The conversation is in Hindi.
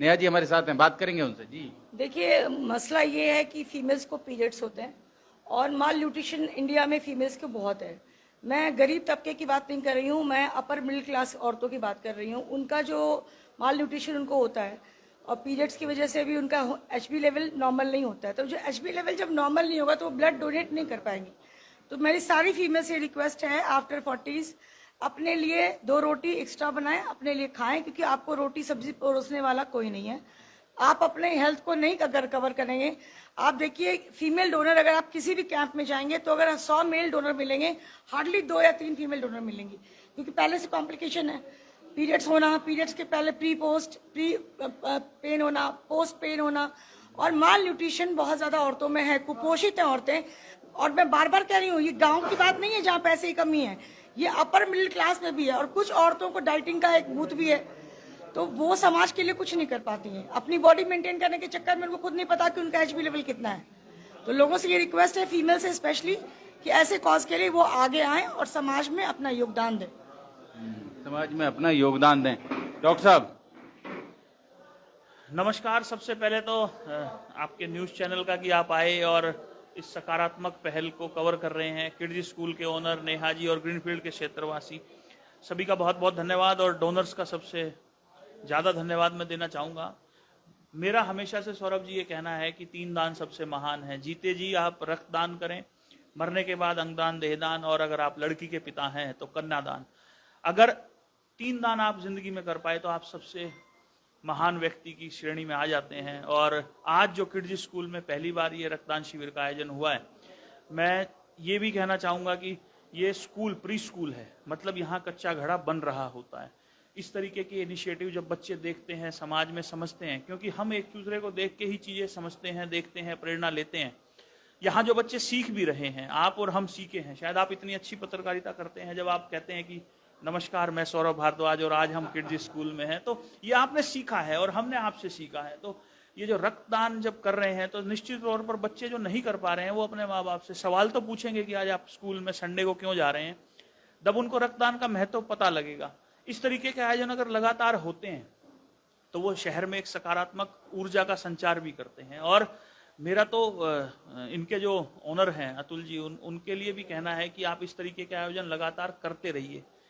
नेहा जी हमारे साथ हैं, बात करेंगे उनसे। जी देखिए, मसला ये है कि फीमेल्स को पीरियड्स होते हैं और माल न्यूट्रिशन इंडिया में फीमेल्स को बहुत है। मैं गरीब तबके की बात नहीं कर रही हूँ, मैं अपर मिडिल क्लास औरतों की बात कर रही हूँ। उनका जो माल न्यूट्रिशन उनको होता है और पीरियड्स की वजह से भी उनका एचबी लेवल नॉर्मल नहीं होता है। तो जो एचबी लेवल जब नॉर्मल नहीं होगा तो वो ब्लड डोनेट नहीं कर पाएंगी। तो मेरी सारी फीमेल से रिक्वेस्ट है, आफ्टर 40s अपने लिए 2 रोटी एक्स्ट्रा बनाएं, अपने लिए खाएं, क्योंकि आपको रोटी सब्जी परोसने वाला कोई नहीं है। आप अपने हेल्थ को नहीं अगर कवर करेंगे, आप देखिए फीमेल डोनर, अगर आप किसी भी कैंप में जाएंगे तो अगर 100 मेल डोनर मिलेंगे, हार्डली 2 या 3 फीमेल डोनर मिलेंगी, क्योंकि पहले से कॉम्प्लिकेशन है। पीरियड्स होना, पीरियड्स के पहले प्री पेन होना, पोस्ट पेन होना, और माल न्यूट्रिशन बहुत ज्यादा औरतों में है, कुपोषित है औरतें। और मैं बार बार कह रही हूँ, ये गांव की बात नहीं है जहाँ पैसे की कमी है, ये अपर मिडिल क्लास में भी है। और कुछ औरतों को डाइटिंग का एक बूथ भी है, तो वो समाज के लिए कुछ नहीं कर पाती हैं। अपनी बॉडी मेंटेन करने के चक्कर में उनको खुद नहीं पता कि उनका एचबी लेवल कितना है। तो लोगों से ये रिक्वेस्ट है, फीमेल से स्पेशली, कि ऐसे कॉज के लिए वो आगे आएं और समाज में अपना योगदान दें। समाज में अपना योगदान दें। डॉक्टर साहब नमस्कार। सबसे पहले तो आपके न्यूज़ चैनल का कि आप आए और इस सकारात्मक पहल को कवर कर रहे हैं। किड्स स्कूल के ओनर नेहा जी और ग्रीनफील्ड के क्षेत्रवासी सभी का बहुत बहुत धन्यवाद, और डोनर्स का सबसे ज़्यादा धन्यवाद मैं देना चाहूँगा। मेरा हमेशा से सौरभ जी ये कहना है कि 3 दान सबसे महान है। जीते जी आप रक्तदान करें, मरने के बाद अंगदान, देहदान, और अगर आप लड़की के पिता हैं तो कन्यादान। अगर 3 दान आप जिंदगी में कर पाए तो आप सबसे महान व्यक्ति की श्रेणी में आ जाते हैं। और आज जो किड्स स्कूल में पहली बार ये रक्तदान शिविर का आयोजन हुआ है, मैं ये भी कहना चाहूँगा कि ये स्कूल प्री स्कूल है, मतलब यहाँ कच्चा घड़ा बन रहा होता है। इस तरीके के इनिशिएटिव जब बच्चे देखते हैं, समाज में समझते हैं, क्योंकि हम एक दूसरे को देख के ही चीज़ें समझते हैं, देखते हैं, प्रेरणा लेते हैं। यहाँ जो बच्चे सीख भी रहे हैं, आप और हम सीखे हैं। शायद आप इतनी अच्छी पत्रकारिता करते हैं जब आप कहते हैं कि नमस्कार, मैं सौरभ भारद्वाज और आज हम किड्स स्कूल में हैं, तो ये आपने सीखा है और हमने आपसे सीखा है। तो ये जो रक्तदान जब कर रहे हैं तो निश्चित तौर पर बच्चे जो नहीं कर पा रहे हैं वो अपने माँ बाप से सवाल तो पूछेंगे कि आज आप स्कूल में संडे को क्यों जा रहे हैं। जब उनको रक्तदान का महत्व पता लगेगा। इस तरीके के आयोजन अगर लगातार होते हैं तो वो शहर में एक सकारात्मक ऊर्जा का संचार भी करते हैं। और मेरा तो इनके जो ओनर हैं अतुल जी, उनके लिए भी कहना है कि आप इस तरीके के आयोजन लगातार करते रहिए।